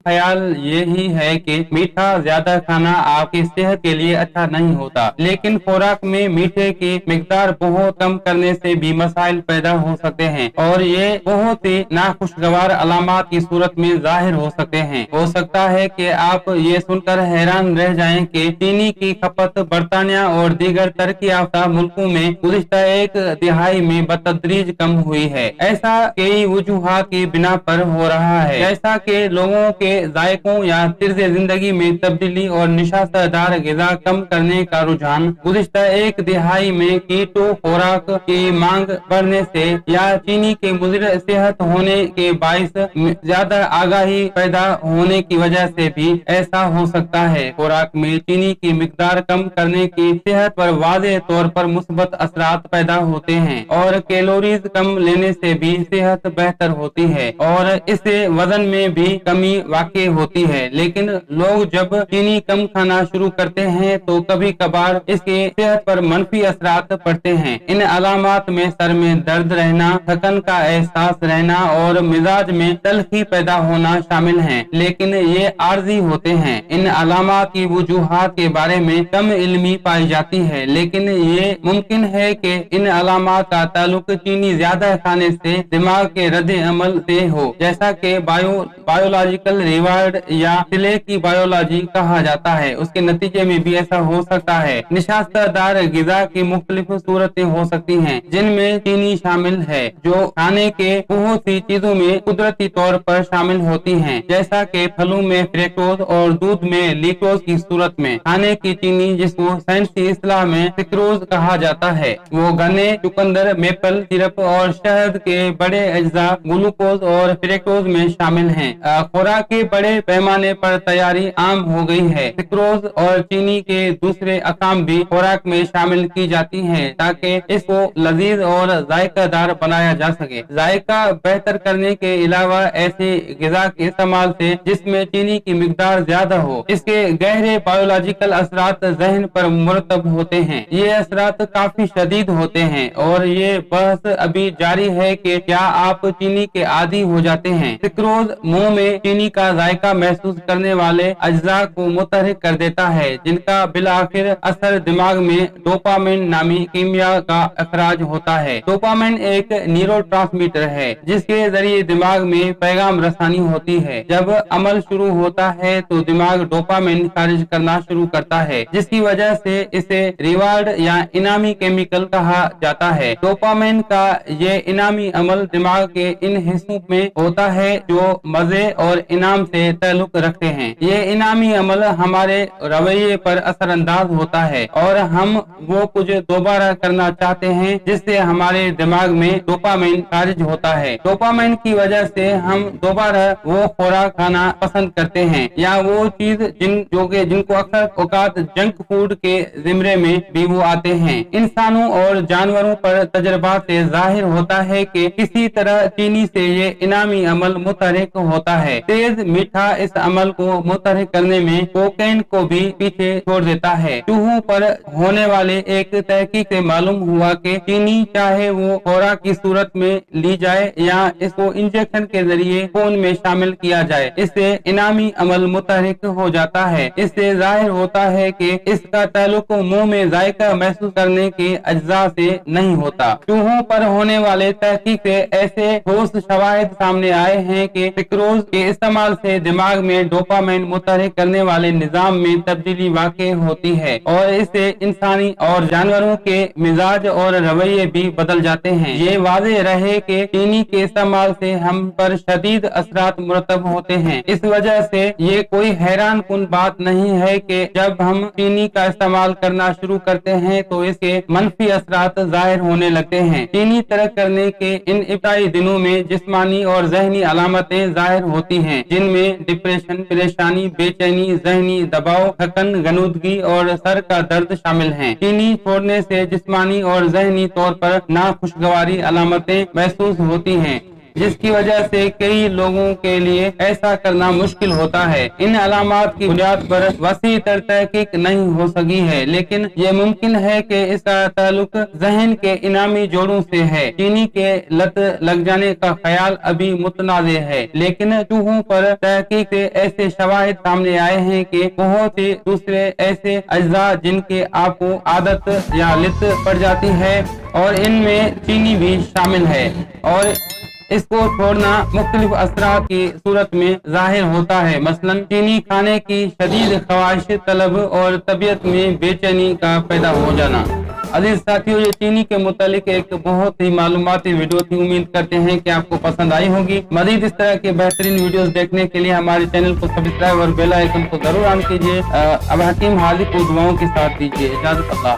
ख्याल यही है कि मीठा ज्यादा खाना आपकी सेहत के लिए अच्छा नहीं होता, लेकिन खुराक में मीठे की मिकदार बहुत कम करने से भी मसाइल पैदा हो सकते हैं और ये बहुत ही नाखुशगवार अलामात की सूरत में जाहिर हो सकते हैं। हो सकता है कि आप ये सुनकर हैरान रह जाएं कि चीनी की खपत बरतानिया और दीगर तरक्की याफ्ता मुल्कों में गुज़िश्ता एक तिहाई में बतदरीज कम हुई है। ऐसा कई वजूहात की बिना पर हो रहा है, जैसा कि लोगों के जायकों या तर्ज जिंदगी में तब्दीली और निशास्तदार ग़िज़ा कम करने का रुझान। गुज़िश्ता एक तिहाई में कीटो खुराक की मांग बढ़ने से या चीनी के मुज़र सेहत होने के बाइस ज्यादा आगाही पैदा होने की वजह से भी ऐसा हो सकता है। खुराक में चीनी की मिकदार कम करने की सेहत पर वाज़ेह तौर पर मुस्बत असरात पैदा होते हैं और कैलोरीज कम लेने से भी सेहत बेहतर होती है और इससे वजन में भी कमी वाक़ई होती है। लेकिन लोग जब चीनी कम खाना शुरू करते हैं तो कभी कभार इसके सेहत पर मनफी असरात पड़ते हैं। इन अलामात में सर में दर्द रहना, थकन का एहसास रहना और मिजाज में तल्खी पैदा होना शामिल हैं, लेकिन ये आर्जी होते हैं। इन अलामात की वजूहात के बारे में कम इल्मी पाई जाती है, लेकिन ये मुमकिन है कि इन अलामात का ताल्लुक चीनी ज्यादा खाने से दिमाग के रद्द अमल से हो, जैसा कि बायोलॉजिकल रिवार्ड या सिले की बायोलॉजी कहा जाता है। उसके नतीजे में भी ऐसा हो सकता है। निशास्तदार ग़िज़ा की मुख्तलिफ सूरतें हो सकती हैं, जिनमें चीनी शामिल है, जो खाने के बहुत सी चीजों में कुदरती तौर पर शामिल होती हैं, जैसा कि फलों में फ्रेक्टोज और दूध में लैक्टोज की सूरत में। खाने की चीनी, जिसको साइंसी इस्लाह में सिक्रोज कहा जाता है, वो गन्ने, चुकंदर, मेपल सिरप और शहद के बड़े अज्जा ग्लूकोज और फ्रेक्टोज में शामिल हैं। खुराक के बड़े पैमाने पर तैयारी आम हो गई है। सिक्रोज और चीनी के दूसरे अकाम भी खुराक में शामिल की जाती हैं ताकि इसको लजीज और जायकादार बनाया जा सके। जायका बेहतर करने के अलावा ऐसे ग़िज़ा के इस्तेमाल से जिसमें चीनी की मिकदार ज्यादा हो, इसके गहरे बायोलॉजिकल असरात ज़हन पर मुरतब होते हैं। ये असरात काफी शदीद होते हैं और ये बहस अभी जारी है कि क्या आप चीनी के आदी हो जाते हैं। सिक्रोज मुंह में चीनी का जायका महसूस करने वाले अज्जा को मुतहरिक कर देता है, जिनका बिलाखिर असर दिमाग में डोपामिन नामी कीमिया का अखराज होता है। डोपामिन एक न्यूरोट्रांसमीटर है जिसके जरिए दिमाग में पैगाम रसानी होती है। जब अमल शुरू होता है तो दिमाग डोपामिन खारिज करना शुरू करता है, जिसकी वजह से इसे रिवार्ड या इनामी केमिकल कहा जाता है। डोपामिन का ये इनामी अमल दिमाग के इन हिस्सों में होता है जो मजे और इनाम से ताल्लुक रखते हैं। ये इनामी अमल हमारे रवैये पर असरअंदाज होता है और हम वो कुछ दोबारा करना चाहते हैं जिससे हमारे दिमाग में डोपामिन खारिज होता है। डोपामिन की वजह से हम दोबारा वो खुराक खाना पसंद करते हैं या वो चीज जिनको अक्सर औकात जंक फूड के जिम्रे में भी वो आते हैं। इंसानों और जानवरों पर तजर्बा से जाहिर होता है कि किसी तरह चीनी से ये इनामी अमल मुतहरिक होता है। तेज मीठा इस अमल को मुतहरिक करने में कोकेन को भी पीछे छोड़ देता है। चूहों पर होने वाले एक तहकीक से मालूम हुआ कि चीनी चाहे वो खुराक की सूरत में ली जाए या इसको इंजेक्शन के जरिए खून में शामिल किया जाए, इससे इनामी अमल मुतहरिक हो जाता है। इससे जाहिर होता है कि इसका ताल्लुक मुंह में जायका महसूस करने के अज्जा से नहीं होता। चूहों पर होने वाले तहकीक से ऐसे ठोस शवाहिद सामने आए हैं कि सिक्रोज के इस्तेमाल से दिमाग में डोपामिन मुतहरिक करने वाले निजाम में तब्दीली वाक़ई होती है और इससे इंसानी और जानवरों के मिजाज और रवैये भी बदल जाते हैं। ये वाज़ेह रहे कि चीनी के इस्तेमाल से हम पर शदीद असरात मुरतब होते हैं। इस वजह से ये कोई हैरान कुन बात नहीं है कि जब हम चीनी का इस्तेमाल करना शुरू करते हैं तो इसके मनफी असरात जाहिर होने लगते हैं। चीनी तर्क करने के इन इब्तदाई दिनों में जिस्मानी और ज़हनी अलामतें जाहिर होती हैं, जिनमें डिप्रेशन, परेशानी, बेचैनी, ज़हनी दबाव, थकन, गनुदगी और सर का दर्द शामिल हैं। चीनी छोड़ने से जिस्मानी और ज़हनी तौर पर नाखुशगवारी अलामतें महसूस होती हैं। جس کی وجہ سے کئی لوگوں کے لیے ایسا کرنا مشکل ہوتا ہے۔ ان علامات کی بنیاد پر وسیع تر تحقیق نہیں ہو سکی ہے، لیکن یہ ممکن ہے کہ اس کا تعلق ذہن کے انعامی جوڑوں سے ہے۔ چینی کے لت لگ جانے کا خیال ابھی متنازع ہے، لیکن چوہوں پر تحقیق سے ایسے شواہد سامنے آئے ہیں کہ بہت سے دوسرے ایسے اجزاء جن کے آپ کو عادت یا لت پڑ جاتی ہے اور ان میں چینی بھی شامل ہے، اور اس کو چھوڑنا مختلف اثرات کی صورت میں ظاہر ہوتا ہے، مثلا چینی کھانے کی شدید خواہش طلب اور طبیعت میں بے چینی کا پیدا ہو جانا۔ عزیز ساتھیوں، یہ چینی کے متعلق ایک بہت ہی معلوماتی ویڈیو تھی، امید کرتے ہیں کہ آپ کو پسند آئی ہوگی۔ مزید اس طرح کے بہترین ویڈیوز دیکھنے کے لیے ہمارے چینل کو سبسکرائب اور بیل آئیکن کو ضرور آن کیجیے۔ اب حکیم حاضر کو دعاؤں کے ساتھ دیجیے اجازت۔ اللہ